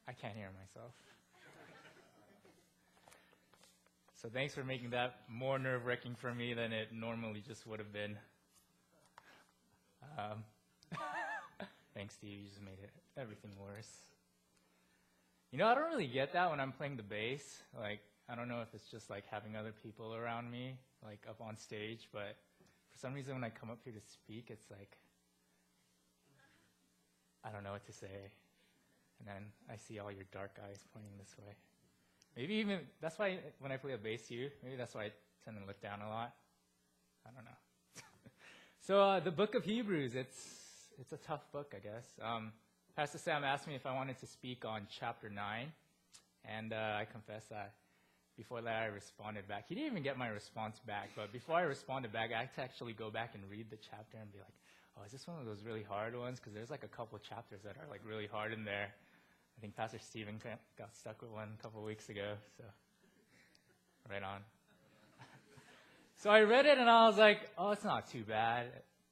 I can't hear myself. So thanks for making that more nerve-wracking for me than it normally just would have been. Thanks, Steve. You just made everything worse. You know, I don't really get that when I'm playing the bass. Like, I don't know if it's just like having other people around me, like up on stage, but for some reason when I come up here to speak, it's like, I don't know what to say. And then I see all your dark eyes pointing this way. Maybe even, that's why when I play a bass here, maybe that's why I tend to look down a lot. I don't know. So the book of Hebrews, it's a tough book, I guess. Pastor Sam asked me if I wanted to speak on chapter 9, and I confess that before that I responded back. He didn't even get my response back, but before I responded back, I had to actually go back and read the chapter and be like, oh, is this one of those really hard ones? Because there's like a couple chapters that are like really hard in there. I think Pastor Stephen got stuck with one a couple weeks ago, so right on. So I read it and I was like, oh, it's not too bad.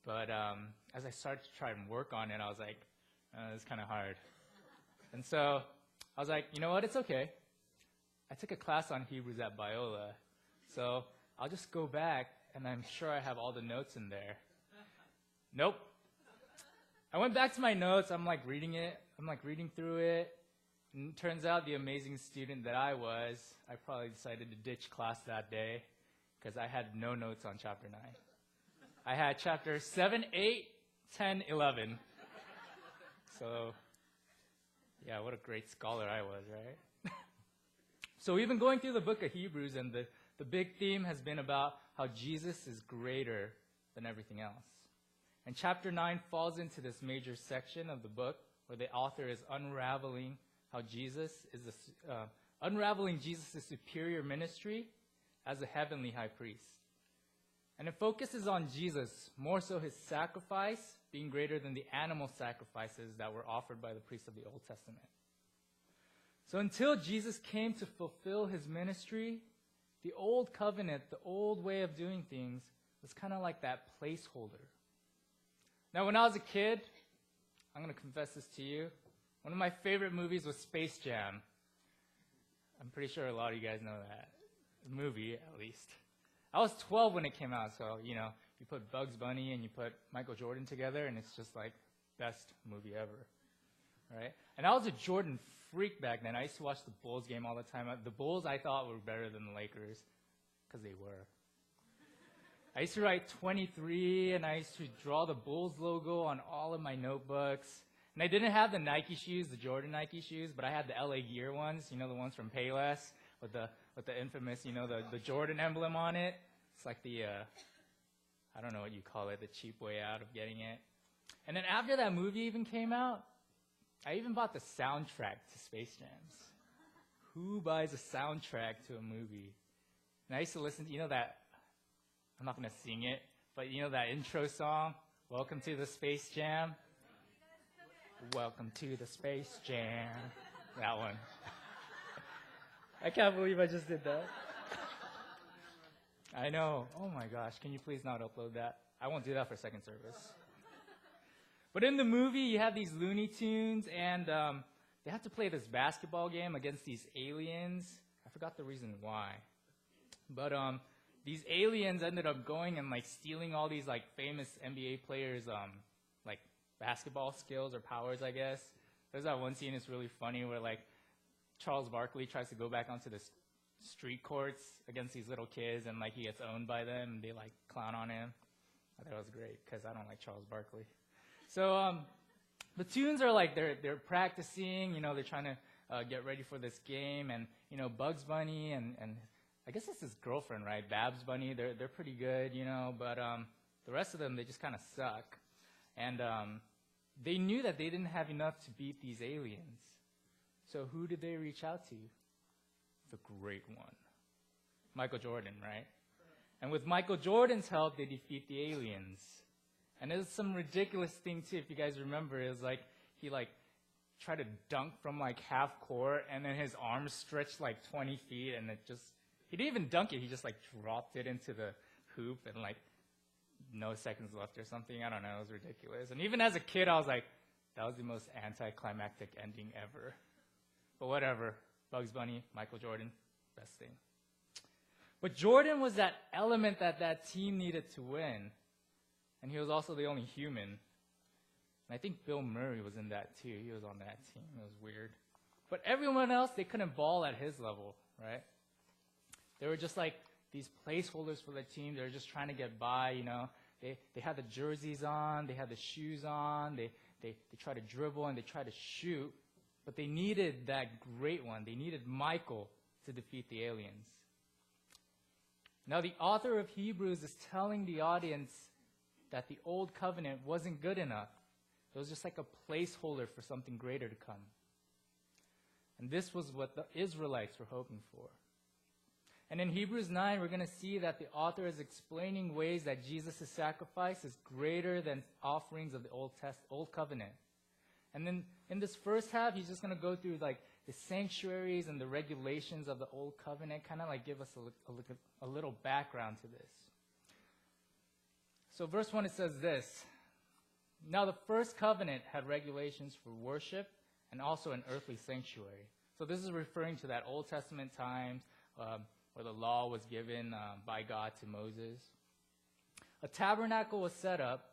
But as I started to try and work on it, I was like, it's kind of hard. And so I was like, you know what, it's okay. I took a class on Hebrews at Biola, so I'll just go back and I'm sure I have all the notes in there. Nope. I went back to my notes. I'm like reading it. I'm like reading through it. And it turns out the amazing student that I was, I probably decided to ditch class that day because I had no notes on chapter 9. I had chapter 7, 8, 10, 11. So, yeah, what a great scholar I was, right? So we've been going through the book of Hebrews, and the big theme has been about how Jesus is greater than everything else. And chapter 9 falls into this major section of the book where the author is unraveling how unraveling Jesus' superior ministry as a heavenly high priest. And it focuses on Jesus, more so his sacrifice being greater than the animal sacrifices that were offered by the priests of the Old Testament. So until Jesus came to fulfill his ministry, the old covenant, the old way of doing things, was kind of like that placeholder. Now, when I was a kid, I'm going to confess this to you, one of my favorite movies was Space Jam. I'm pretty sure a lot of you guys know that. The movie, at least. I was 12 when it came out, so, you know, you put Bugs Bunny and you put Michael Jordan together, and it's just like best movie ever, right? And I was a Jordan freak back then. I used to watch the Bulls game all the time. The Bulls I thought were better than the Lakers, because they were. I used to write 23, and I used to draw the Bulls logo on all of my notebooks. And I didn't have the Nike shoes, the Jordan Nike shoes, but I had the LA Gear ones, you know, the ones from Payless with the infamous, you know, the Jordan emblem on it. It's like the, I don't know what you call it, the cheap way out of getting it. And then after that movie even came out, I even bought the soundtrack to Space Jams. Who buys a soundtrack to a movie? And I used to listen to, you know, that, I'm not going to sing it, but you know that intro song, Welcome to the Space Jam? Welcome to the Space Jam. That one. I can't believe I just did that. I know. Oh my gosh. Can you please not upload that? I won't do that for second service. But in the movie, you have these Looney Tunes, and they have to play this basketball game against these aliens. I forgot the reason why. But these aliens ended up going and like stealing all these like famous NBA players' like basketball skills or powers, I guess. There's that one scene that's really funny where like Charles Barkley tries to go back onto the street courts against these little kids, and like he gets owned by them, and they like clown on him. I thought it was great because I don't like Charles Barkley. So the tunes are like they're practicing, you know, they're trying to get ready for this game, and you know Bugs Bunny and I guess it's his girlfriend, right? Babs Bunny, they're pretty good, you know, but the rest of them, they just kind of suck. And they knew that they didn't have enough to beat these aliens. So who did they reach out to? The great one. Michael Jordan, right? And with Michael Jordan's help, they defeat the aliens. And there's some ridiculous thing, too, if you guys remember. It was like he like tried to dunk from like half court, and then his arms stretched like 20 feet, and it just, he didn't even dunk it. He just like dropped it into the hoop, and like no seconds left or something. I don't know. It was ridiculous. And even as a kid, I was like, that was the most anticlimactic ending ever. But whatever. Bugs Bunny, Michael Jordan, best thing. But Jordan was that element that team needed to win. And he was also the only human. And I think Bill Murray was in that too. He was on that team. It was weird. But everyone else, they couldn't ball at his level, right? They were just like these placeholders for the team. They were just trying to get by, you know. They had the jerseys on. They had the shoes on. They try to dribble and they try to shoot. But they needed that great one. They needed Michael to defeat the aliens. Now, the author of Hebrews is telling the audience that the old covenant wasn't good enough. It was just like a placeholder for something greater to come. And this was what the Israelites were hoping for. And in Hebrews 9, we're going to see that the author is explaining ways that Jesus' sacrifice is greater than offerings of the Old Covenant. And then in this first half, he's just going to go through like the sanctuaries and the regulations of the Old Covenant, kind of like give us a little background to this. So verse 1, it says this. Now the first covenant had regulations for worship and also an earthly sanctuary. So this is referring to that Old Testament times where the law was given by God to Moses. A tabernacle was set up.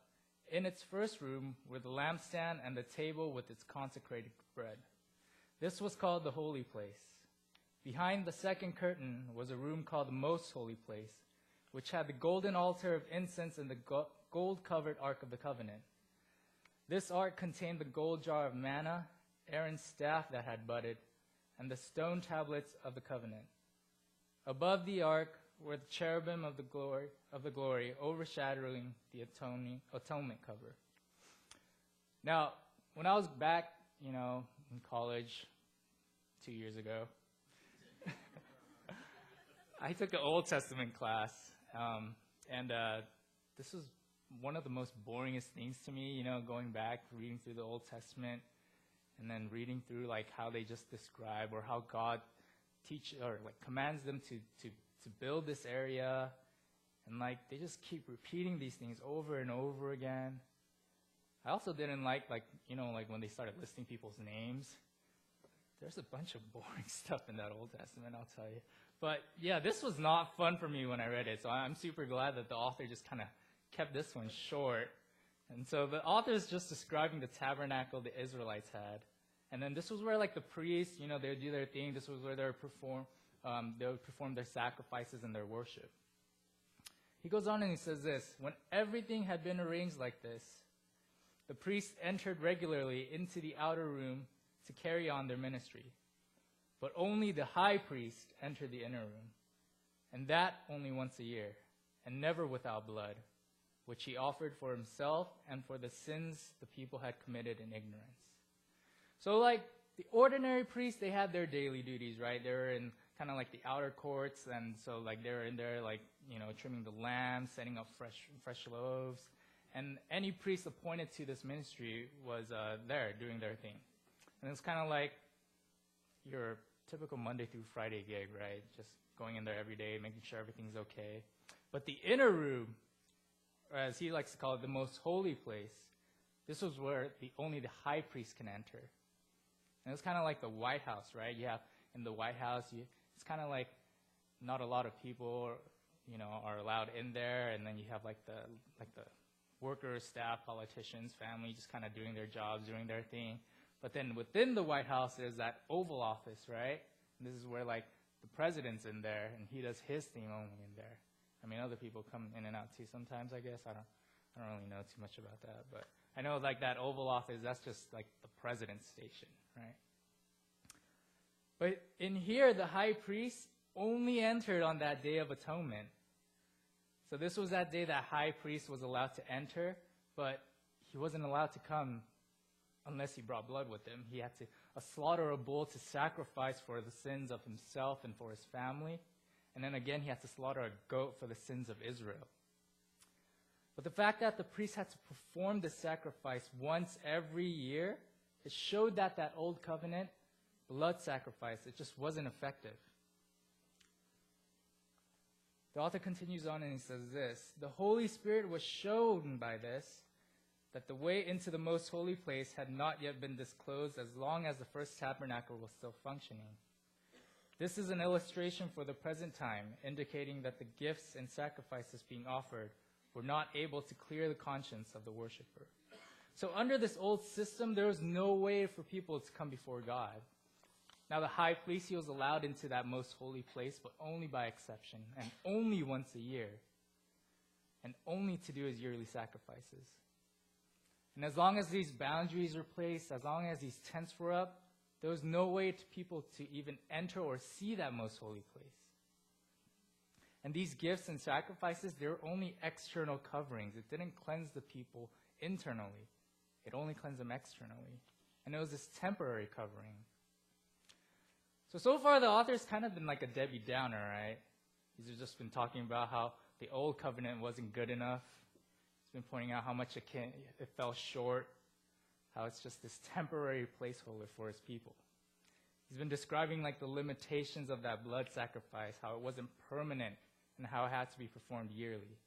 In its first room were the lampstand and the table with its consecrated bread. This was called the holy place. Behind the second curtain was a room called the most holy place, which had the golden altar of incense and the gold-covered Ark of the Covenant. This ark contained the gold jar of manna, Aaron's staff that had budded, and the stone tablets of the covenant. Above the ark were the cherubim of the glory, overshadowing the atonement cover. Now, when I was back, in college 2 years ago, I took an Old Testament class, and this was one of the most boringest things to me, going back, reading through the Old Testament, and then reading through like how they just describe or how God commands them to build this area, and like they just keep repeating these things over and over again. I also didn't like when they started listing people's names. There's a bunch of boring stuff in that Old Testament, I'll tell you. But yeah, this was not fun for me when I read it, so I'm super glad that the author just kind of kept this one short. And so the author is just describing the tabernacle the Israelites had. And then this was where like the priests, they would do their thing. This was where they would perform their sacrifices and their worship. He goes on and he says this: when everything had been arranged like this, the priests entered regularly into the outer room to carry on their ministry. But only the high priest entered the inner room, and that only once a year, and never without blood, which he offered for himself and for the sins the people had committed in ignorance. So like the ordinary priests, they had their daily duties, right? They were in kind of like the outer courts, and so like they were in there like, trimming the lambs, setting up fresh loaves. And any priest appointed to this ministry was there doing their thing. And it's kind of like your typical Monday through Friday gig, right? Just going in there every day, making sure everything's okay. But the inner room, or as he likes to call it, the most holy place, this was where only the high priest can enter. And it's kind of like the White House, right? You have in the White House, it's kind of like not a lot of people, are allowed in there, and then you have like the workers, staff, politicians, family, just kind of doing their jobs, doing their thing. But then within the White House, there's that Oval Office, right? And this is where like the president's in there, and he does his thing only in there. I mean, other people come in and out too sometimes, I guess. I don't really know too much about that, but I know like that Oval Office, that's just like the president's station, right? But in here, the high priest only entered on that Day of Atonement. So this was that day that high priest was allowed to enter, but he wasn't allowed to come unless he brought blood with him. He had to slaughter a bull to sacrifice for the sins of himself and for his family. And then again, he had to slaughter a goat for the sins of Israel. But the fact that the priest had to perform the sacrifice once every year, it showed that that old covenant blood sacrifice, it just wasn't effective. The author continues on and he says this: the Holy Spirit was shown by this that the way into the most holy place had not yet been disclosed as long as the first tabernacle was still functioning. This is an illustration for the present time, indicating that the gifts and sacrifices being offered were not able to clear the conscience of the worshiper. So under this old system, there was no way for people to come before God. Now the high priest, he was allowed into that most holy place, but only by exception, and only once a year, and only to do his yearly sacrifices. And as long as these boundaries were placed, as long as these tents were up, there was no way to people to even enter or see that most holy place. And these gifts and sacrifices, they were only external coverings. It didn't cleanse the people internally. It only cleansed them externally. And it was this temporary covering. So far the author's kind of been like a Debbie Downer, right? He's just been talking about how the old covenant wasn't good enough. He's been pointing out how much it fell short, how it's just this temporary placeholder for his people. He's been describing like the limitations of that blood sacrifice, how it wasn't permanent, and how it had to be performed yearly.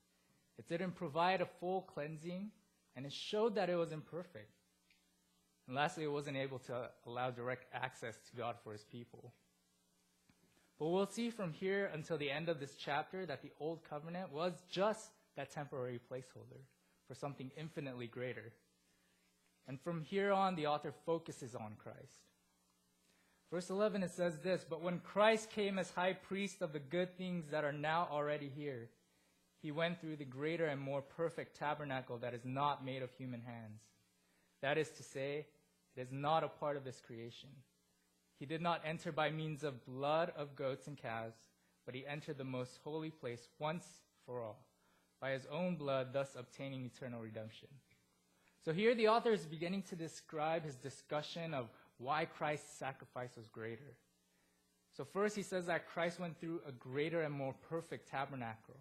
It didn't provide a full cleansing, and it showed that it was imperfect. And lastly, it wasn't able to allow direct access to God for his people. But we'll see from here until the end of this chapter that the old covenant was just that temporary placeholder for something infinitely greater. And from here on, the author focuses on Christ. Verse 11, it says this, "But when Christ came as high priest of the good things that are now already here, he went through the greater and more perfect tabernacle that is not made of human hands. That is to say, it is not a part of this creation. He did not enter by means of blood of goats and calves, but he entered the most holy place once for all, by his own blood, thus obtaining eternal redemption." So here the author is beginning to describe his discussion of why Christ's sacrifice was greater. So first he says that Christ went through a greater and more perfect tabernacle.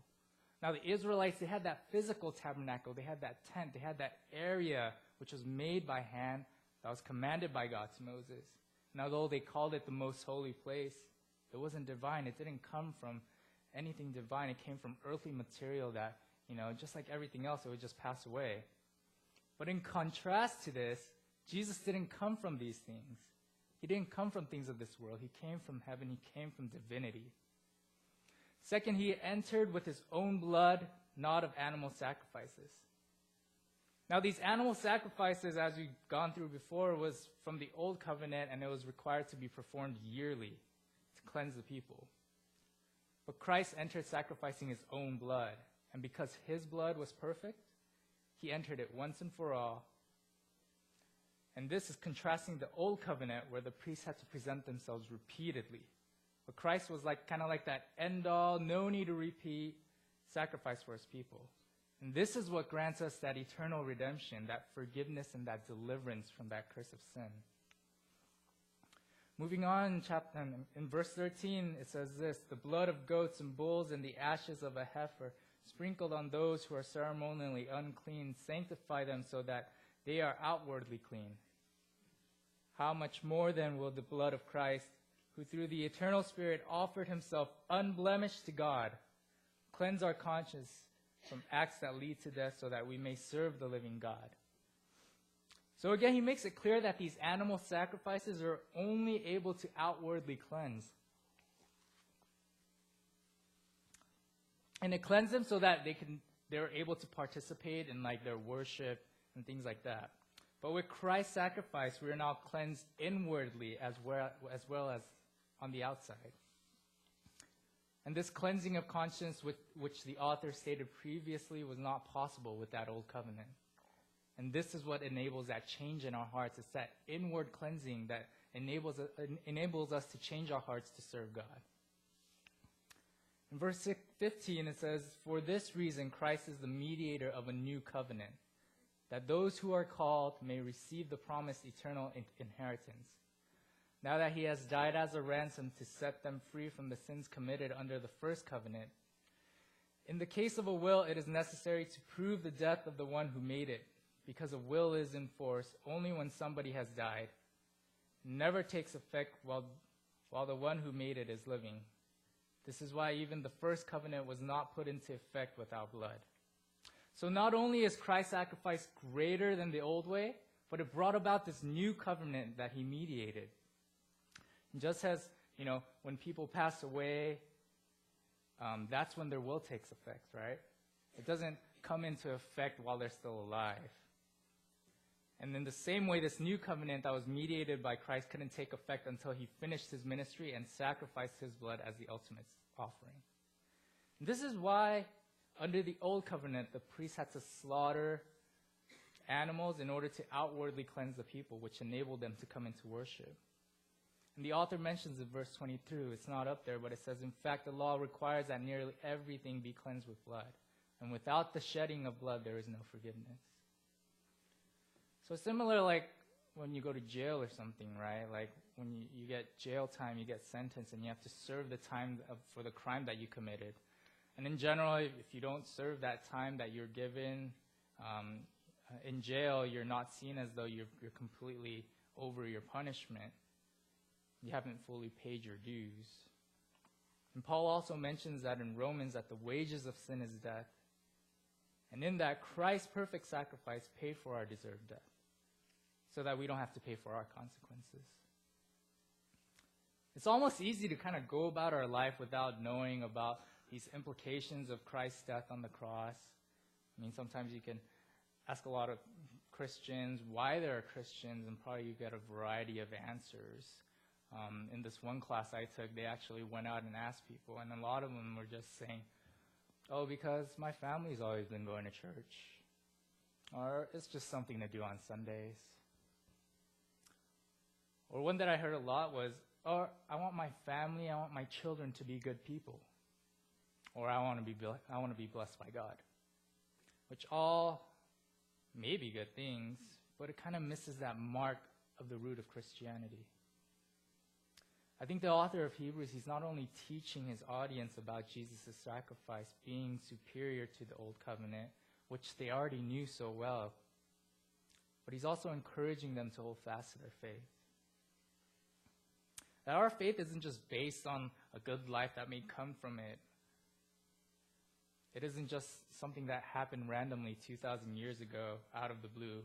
Now the Israelites, they had that physical tabernacle, they had that tent, they had that area which was made by hand, that was commanded by God to Moses. And although they called it the most holy place, it wasn't divine. It didn't come from anything divine. It came from earthly material that, just like everything else, it would just pass away. But in contrast to this, Jesus didn't come from these things. He didn't come from things of this world. He came from heaven. He came from divinity. Second, he entered with his own blood, not of animal sacrifices. Now, these animal sacrifices, as we've gone through before, was from the old covenant, and it was required to be performed yearly to cleanse the people. But Christ entered sacrificing his own blood, and because his blood was perfect, he entered it once and for all. And this is contrasting the old covenant where the priests had to present themselves repeatedly. But Christ was kind of like that end-all, no need to repeat sacrifice for his people. And this is what grants us that eternal redemption, that forgiveness and that deliverance from that curse of sin. Moving on in verse 13, it says this, "The blood of goats and bulls and the ashes of a heifer sprinkled on those who are ceremonially unclean sanctify them so that they are outwardly clean. How much more then will the blood of Christ, who through the eternal Spirit offered himself unblemished to God, cleanse our conscience from acts that lead to death so that we may serve the living God." So again, he makes it clear that these animal sacrifices are only able to outwardly cleanse. And it cleansed them so that they're able to participate in their worship and things like that. But with Christ's sacrifice, we are now cleansed inwardly as well as on the outside. And this cleansing of conscience, which the author stated previously, was not possible with that old covenant. And this is what enables that change in our hearts. It's that inward cleansing that enables us to change our hearts to serve God. In verse 15, it says, "For this reason Christ is the mediator of a new covenant, that those who are called may receive the promised eternal inheritance. Now that he has died as a ransom to set them free from the sins committed under the first covenant. In the case of a will, it is necessary to prove the death of the one who made it, because a will is in force only when somebody has died. It never takes effect while the one who made it is living. This is why even the first covenant was not put into effect without blood." So not only is Christ's sacrifice greater than the old way, but it brought about this new covenant that he mediated. And just as, when people pass away, that's when their will takes effect, right? It doesn't come into effect while they're still alive. And in the same way, this new covenant that was mediated by Christ couldn't take effect until he finished his ministry and sacrificed his blood as the ultimate offering. And this is why, under the old covenant, the priest had to slaughter animals in order to outwardly cleanse the people, which enabled them to come into worship. And the author mentions in verse 22, it's not up there, but it says, in fact, the law requires that nearly everything be cleansed with blood. And without the shedding of blood, there is no forgiveness. So similar like when you go to jail or something, right? Like when you get jail time, you get sentenced, and you have to serve the time for the crime that you committed. And in general, if you don't serve that time that you're given in jail, you're not seen as though you're completely over your punishment. You haven't fully paid your dues. And Paul also mentions that in Romans that the wages of sin is death. And in that, Christ's perfect sacrifice paid for our deserved death, so that we don't have to pay for our consequences. It's almost easy to kind of go about our life without knowing about these implications of Christ's death on the cross. I mean, sometimes you can ask a lot of Christians why they're Christians, and probably you get a variety of answers. In this one class I took, they actually went out and asked people, and a lot of them were just saying, oh, because my family's always been going to church. Or it's just something to do on Sundays. Or one that I heard a lot was, oh, I want my family, I want my children to be good people. Or I want to be blessed by God. Which all may be good things, but it kind of misses that mark of the root of Christianity. I think the author of Hebrews, he's not only teaching his audience about Jesus' sacrifice being superior to the old covenant, which they already knew so well, but he's also encouraging them to hold fast to their faith. That our faith isn't just based on a good life that may come from it. It isn't just something that happened randomly 2,000 years ago out of the blue.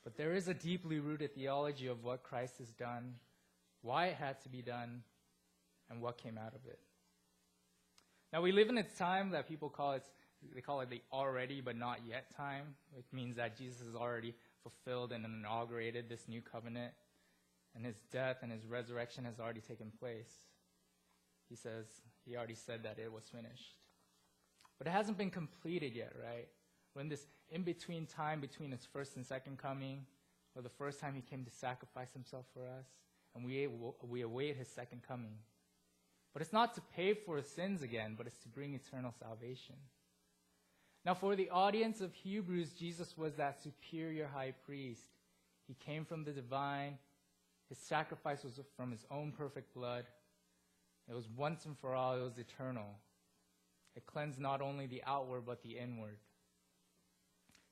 But there is a deeply rooted theology of what Christ has done, why it had to be done, and what came out of it. Now, we live in a time that people call it the already but not yet time, which means that Jesus has already fulfilled and inaugurated this new covenant, and his death and his resurrection has already taken place. He already said that it was finished. But it hasn't been completed yet, right? We're in this in-between time between his first and second coming, or the first time he came to sacrifice himself for us, and we await his second coming. But it's not to pay for sins again, but it's to bring eternal salvation. Now, for the audience of Hebrews, Jesus was that superior high priest. He came from the divine. His sacrifice was from his own perfect blood. It was once and for all. It was eternal. It cleansed not only the outward, but the inward.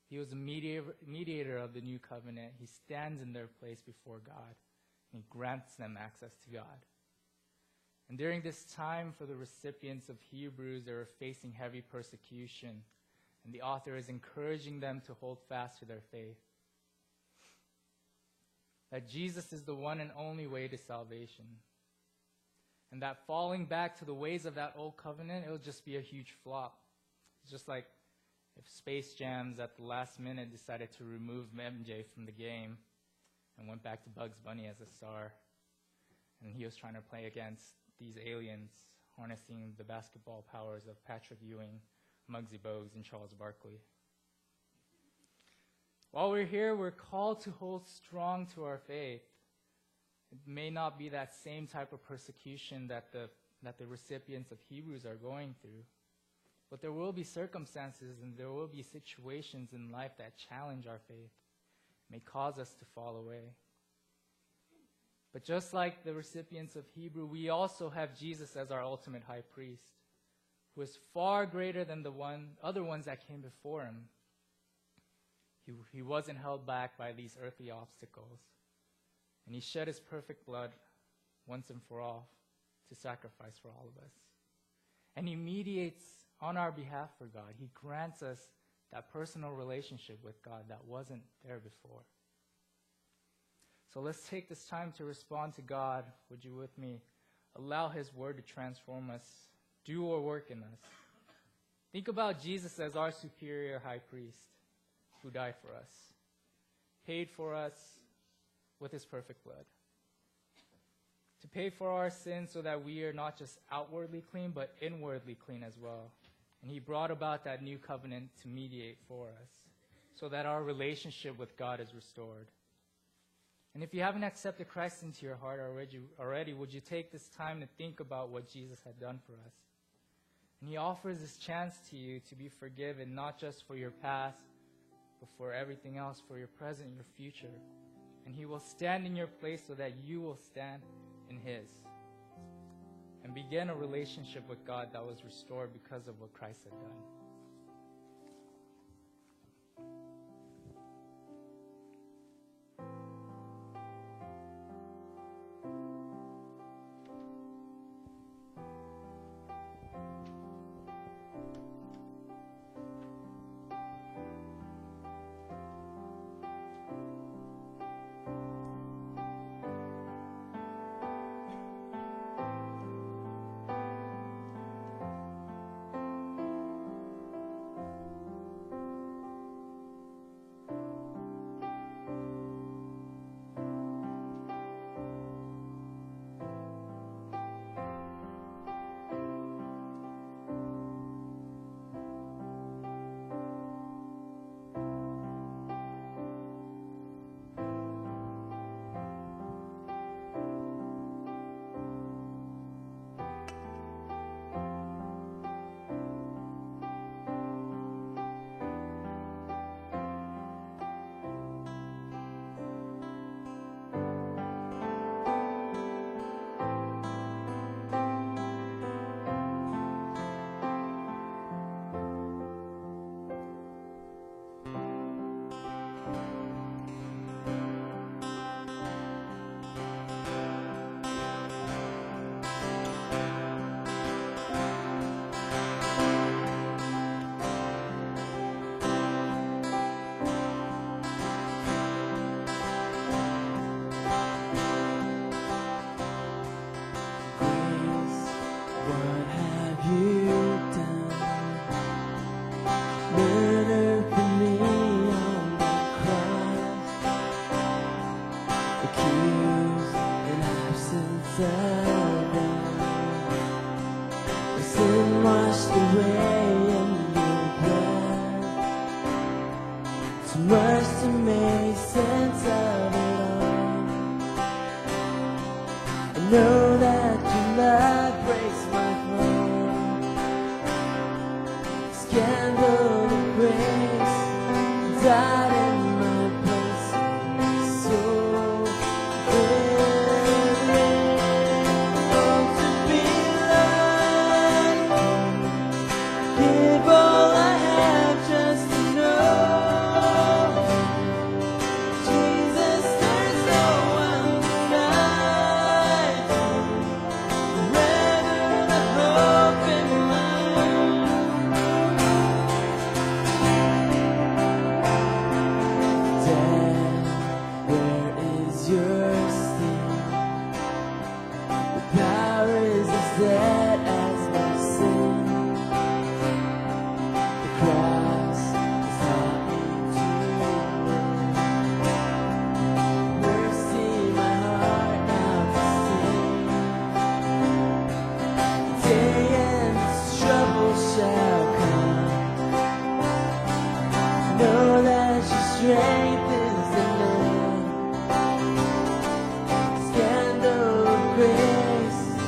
He was a mediator of the new covenant. He stands in their place before God, and he grants them access to God. And during this time for the recipients of Hebrews, they were facing heavy persecution, and the author is encouraging them to hold fast to their faith. That Jesus is the one and only way to salvation. And that falling back to the ways of that old covenant, it'll just be a huge flop. It's just like if Space Jams at the last minute decided to remove MJ from the game and went back to Bugs Bunny as a star. And he was trying to play against these aliens, harnessing the basketball powers of Patrick Ewing, Muggsy Bogues, and Charles Barkley. While we're here, we're called to hold strong to our faith. It may not be that same type of persecution that the recipients of Hebrews are going through. But there will be circumstances and there will be situations in life that challenge our faith, may cause us to fall away. But just like the recipients of Hebrew, we also have Jesus as our ultimate high priest, who is far greater than the other ones that came before him. He wasn't held back by these earthly obstacles. And he shed his perfect blood once and for all to sacrifice for all of us. And he mediates on our behalf for God. He grants us that personal relationship with God that wasn't there before. So let's take this time to respond to God. Would you with me? Allow his word to transform us, do or work in us. Think about Jesus as our superior high priest who died for us, paid for us with his perfect blood, to pay for our sins so that we are not just outwardly clean, but inwardly clean as well. And he brought about that new covenant to mediate for us so that our relationship with God is restored. And if you haven't accepted Christ into your heart already, would you take this time to think about what Jesus had done for us? And he offers this chance to you to be forgiven, not just for your past, but for everything else, for your present, your future. And he will stand in your place so that you will stand in his. And begin a relationship with God that was restored because of what Christ had done. Scandal of grace.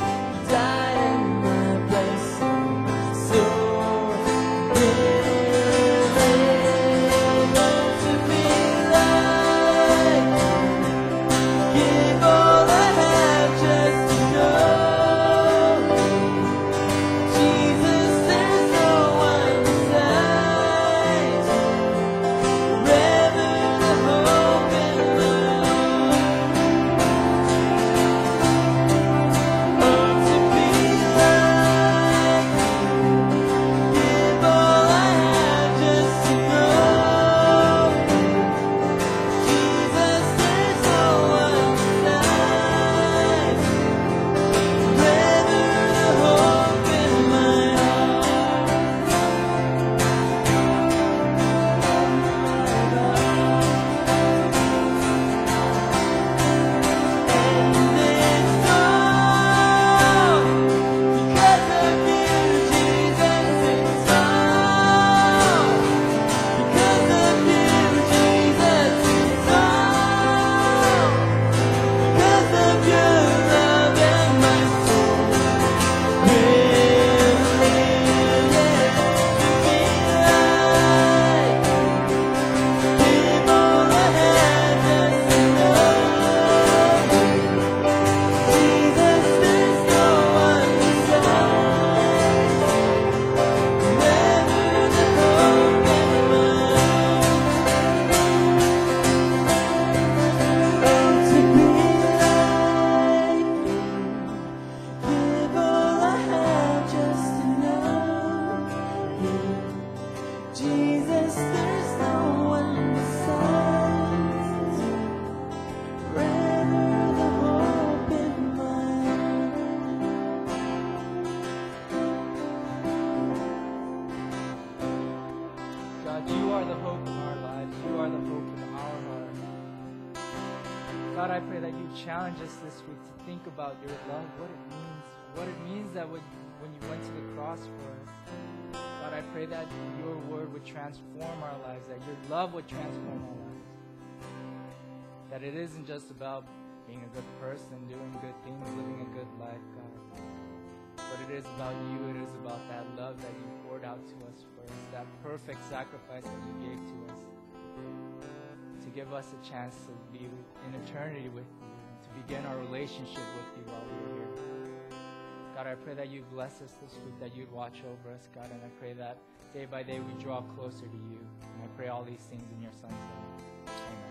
God, I pray that you challenge us this week to think about your love, what it means that when you went to the cross for us. God, I pray that your word would transform our lives, that your love would transform our lives. That it isn't just about being a good person, doing good things, living a good life, God. But it is about you. It is about that love that you poured out to us first, that perfect sacrifice that you gave to us, to give us a chance to be in eternity with you, to begin our relationship with you while we're here. God, I pray that you bless us this week, that you'd watch over us, God, and I pray that day by day we draw closer to you. And I pray all these things in your Son's name. Amen.